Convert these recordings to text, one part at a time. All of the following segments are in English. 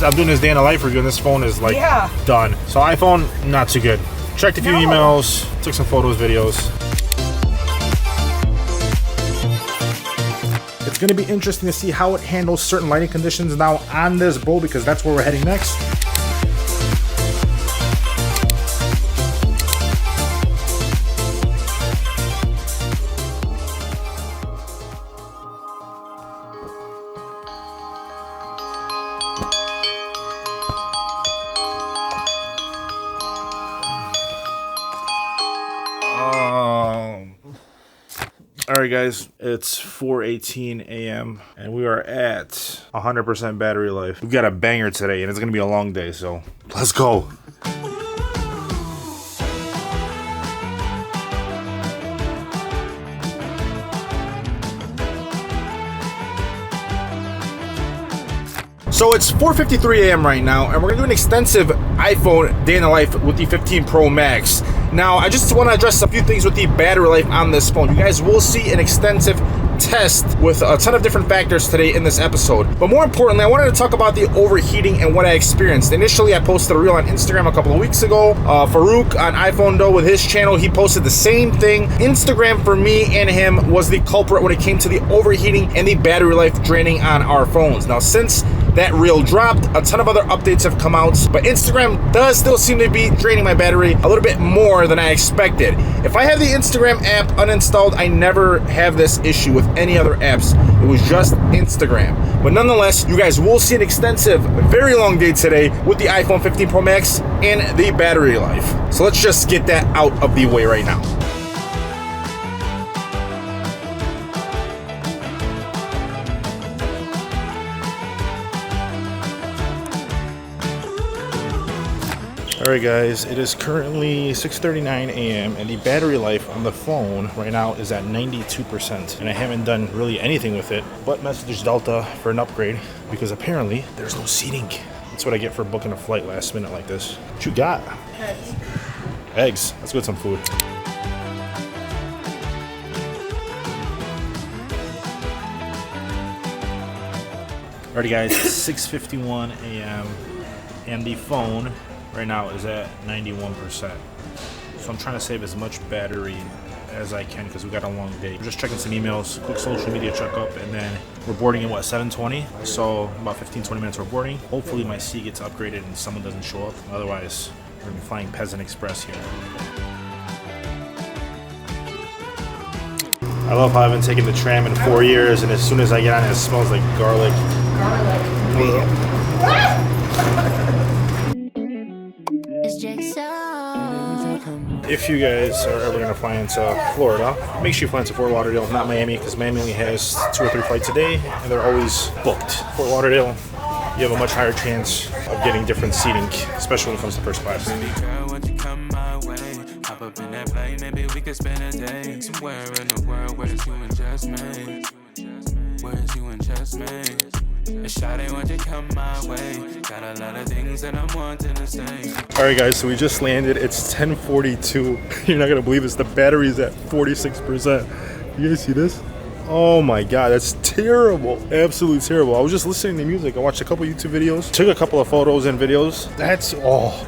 I'm doing this day in the life review, and this phone is like done. So iPhone, not too good. Checked a few emails, took some photos, videos. It's gonna be interesting to see how it handles certain lighting conditions now on this bull, because that's where we're heading next. Alright guys, it's 4:18 a.m. and we are at 100% battery life. We've got a banger today and it's going to be a long day, so let's go. So it's 4:53 a.m. right now, and we're gonna do an extensive iPhone day in the life with the 15 Pro Max. Now, I just want to address a few things with the battery life on this phone. You guys will see an extensive test with a ton of different factors today in this episode. But more importantly, I wanted to talk about the overheating and what I experienced. Initially, I posted a reel on Instagram a couple of weeks ago. Farouk on iPhone Dough with his channel, he posted the same thing. Instagram for me and him was the culprit when it came to the overheating and the battery life draining on our phones. Now, since that reel dropped, a ton of other updates have come out, but Instagram does still seem to be draining my battery a little bit more than I expected. If I have the Instagram app uninstalled, I never have this issue with any other apps. It was just Instagram. But nonetheless, you guys will see an extensive, very long day today with the iPhone 15 Pro Max and the battery life. So let's just get that out of the way right now. Alright guys, it is currently 6:39 a.m. and the battery life on the phone right now is at 92%. And I haven't done really anything with it but message Delta for an upgrade because apparently there's no seating. That's what I get for booking a flight last minute like this. What you got? Eggs. Eggs. Let's go get some food. Alrighty guys, 6:51 a.m. and the phone right now is at 91%. So I'm trying to save as much battery as I can because we got a long day. We're just checking some emails, quick social media checkup, and then we're boarding at what, 7:20? So about 15-20 minutes we're boarding. Hopefully my seat gets upgraded and someone doesn't show up. Otherwise, we're gonna be flying Peasant Express here. I love how I haven't taken the tram in 4 years, and as soon as I get on it, it smells like garlic. If you guys are ever going to fly into Florida, make sure you fly into Fort Lauderdale, not Miami, because Miami only has 2 or 3 flights a day, and they're always booked. Fort Lauderdale, you have a much higher chance of getting different seating, especially when it comes to first class. Alright guys, so we just landed. It's 10:42. You're not gonna believe this. The battery's at 46%. You guys see this? Oh my god, that's terrible. Absolutely terrible. I was just listening to music. I watched a couple YouTube videos, took a couple of photos and videos.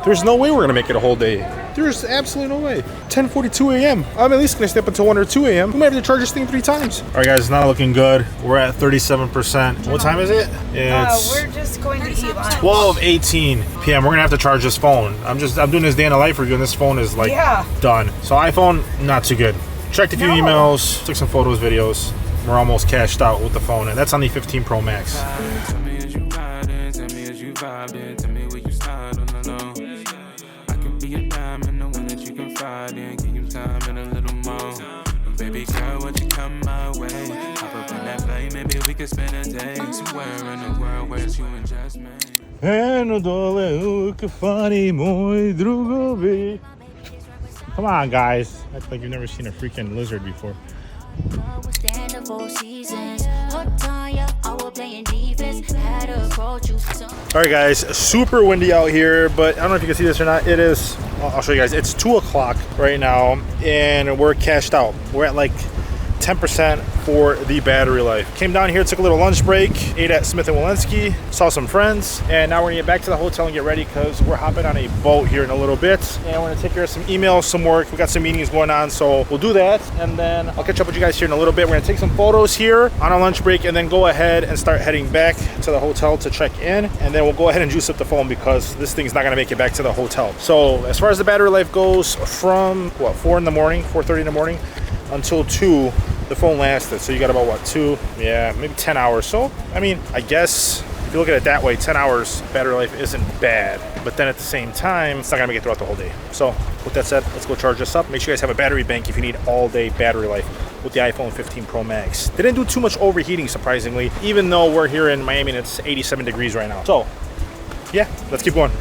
There's no way we're gonna make it a whole day. There's absolutely no way. 10:42 a.m. I'm at least gonna stay up until 1 or 2 a.m. We might have to charge this thing 3 times. All right guys, it's not looking good. We're at 37%. What time is it? It's we're just going to eat lunch. 12:18 p.m. We're gonna have to charge this phone. I'm doing this day in the life review and this phone is like done. So iPhone, not too good. Checked a few emails, took some photos, videos. We're almost cashed out with the phone, and that's on the 15 Pro Max. Come on, guys. Act like you've never seen a freaking lizard before. Alright guys, super windy out here, but I don't know if you can see this or not. It is, I'll show you guys. It's 2 o'clock right now and we're cashed out. We're at like 10%, for the battery life. Came down here, took a little lunch break, ate at Smith & Walensky, saw some friends, and now we're gonna get back to the hotel and get ready because we're hopping on a boat here in a little bit. And we're gonna take care of some emails, some work. We got some meetings going on, so we'll do that. And then I'll catch up with you guys here in a little bit. We're gonna take some photos here on our lunch break and then go ahead and start heading back to the hotel to check in. And then we'll go ahead and juice up the phone because this thing's not gonna make it back to the hotel. So as far as the battery life goes, from what, 4 in the morning, 4:30 in the morning until 2, the phone lasted. So you got about what, 2, yeah, maybe 10 hours. So I mean, I guess if you look at it that way, 10 hours battery life isn't bad, but then at the same time, it's not gonna make it throughout the whole day. So with that said, let's go charge this up. Make sure you guys have a battery bank if you need all day battery life with the iPhone 15 Pro Max. Didn't do too much overheating, surprisingly, even though we're here in Miami and it's 87 degrees right now. So yeah, let's keep going.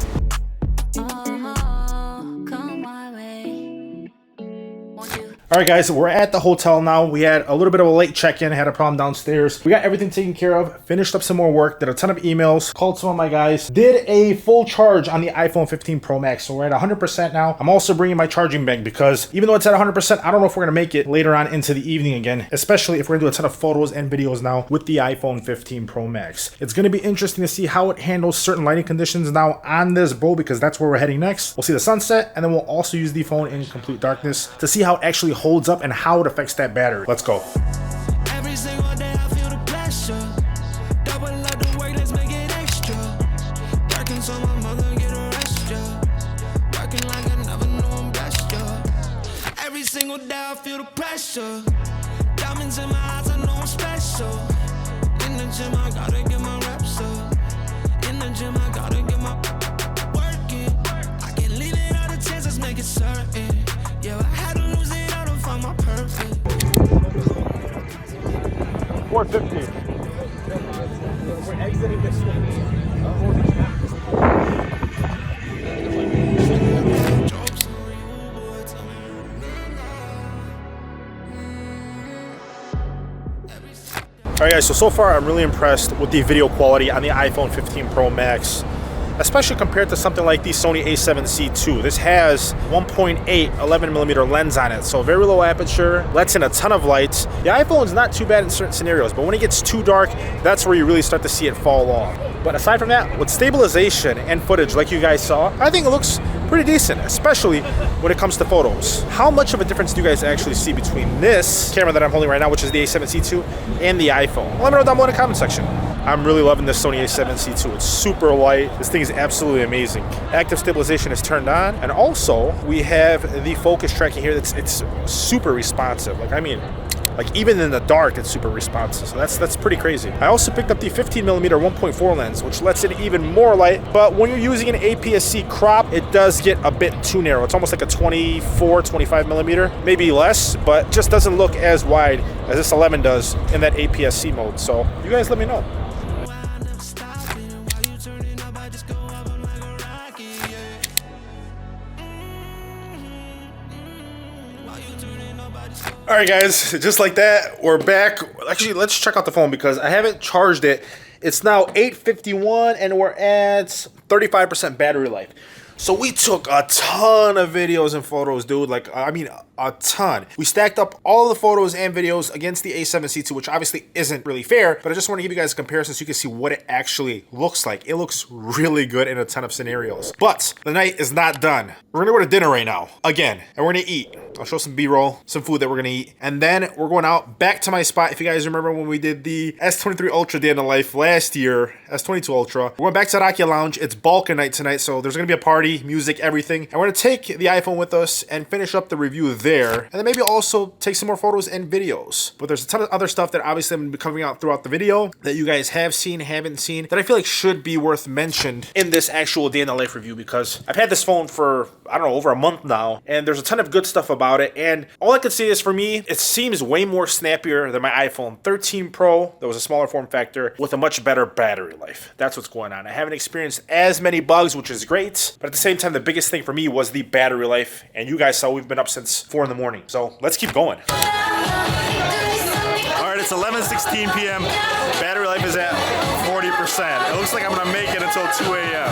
All right, guys, we're at the hotel now. We had a little bit of a late check-in, had a problem downstairs. We got everything taken care of, finished up some more work, did a ton of emails, called some of my guys, did a full charge on the iPhone 15 Pro Max. So we're at 100% now. I'm also bringing my charging bank because even though it's at 100%, I don't know if we're gonna make it later on into the evening again, especially if we're gonna do a ton of photos and videos now with the iPhone 15 Pro Max. It's gonna be interesting to see how it handles certain lighting conditions now on this boat because that's where we're heading next. We'll see the sunset, and then we'll also use the phone in complete darkness to see how it actually holds up and how it affects that battery. Let's go. Every single day I feel the pressure. Double up the work, let's make it extra. Working so my mother get a rest, yeah. Working like I never knew I'm blessed, yeah. Every single day I feel the pressure. Diamonds in my eyes, I know I'm special. In the gym, I gotta get my reps up. In the gym, I gotta get my working. I can't leave it all the chances, make it certain. Yeah, I had to lose it all to find my perfect. 450. We're exiting this Alright guys, so far I'm really impressed with the video quality on the iPhone 15 Pro Max, especially compared to something like the Sony a7C II. This has 1.8 11mm lens on it, so very low aperture, lets in a ton of light. The iPhone's not too bad in certain scenarios, but when it gets too dark, that's where you really start to see it fall off. But aside from that, with stabilization and footage like you guys saw, I think it looks pretty decent, especially when it comes to photos. How much of a difference do you guys actually see between this camera that I'm holding right now, which is the a7C II, and the iPhone? Let me know down below in the comment section. I'm really loving this Sony a7C II. It's super light. This thing is absolutely amazing. Active stabilization is turned on, and also we have the focus tracking here. It's super responsive. Like even in the dark, it's super responsive. So that's pretty crazy. I also picked up the 15mm 1.4 lens, which lets in even more light. But when you're using an APS-C crop, it does get a bit too narrow. It's almost like a 24, 25mm, maybe less, but just doesn't look as wide as this 11 does in that APS-C mode. So you guys let me know. All right, guys, just like that, we're back. Actually, let's check out the phone because I haven't charged it. It's now 8:51 and we're at 35% battery life. So we took a ton of videos and photos, dude. Like, I mean, a ton. We stacked up all the photos and videos against the a7C II, which obviously isn't really fair, but I just want to give you guys a comparison so you can see what it actually looks like. It looks really good in a ton of scenarios. But the night is not done. We're gonna go to dinner right now, again, and we're gonna eat. I'll show some B-roll, some food that we're gonna eat, and then we're going out back to my spot. If you guys remember when we did the S23 Ultra Day in the Life last year, S22 Ultra, we're going back to the Akia Lounge. It's Balkan night tonight, so there's gonna be a party, music, everything, and we're gonna take the iPhone with us and finish up the review there, and then maybe also take some more photos and videos. But there's a ton of other stuff that obviously I'm gonna be coming out throughout the video that you guys have seen, haven't seen, that I feel like should be worth mentioned in this actual day in the life review, because I've had this phone for, I don't know, over a month now, and there's a ton of good stuff about it, and all I can say is for me, it seems way more snappier than my iPhone 13 Pro. That was a smaller form factor with a much better battery life. That's what's going on. I haven't experienced as many bugs, which is great, but at the same time, the biggest thing for me was the battery life, and you guys saw we've been up since 4 in the morning, so let's keep going. All right, it's 11:16 p.m. Battery life is at 40%. It looks like I'm gonna make it until 2 a.m.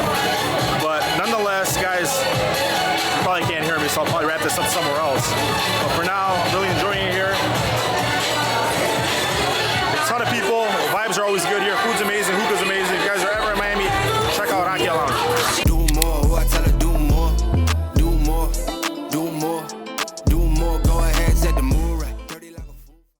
But nonetheless, guys, you probably can't hear me, so I'll probably wrap this up somewhere else. But for now, I'm really enjoying it here. ton of people. Vibes are always good here. Food's amazing.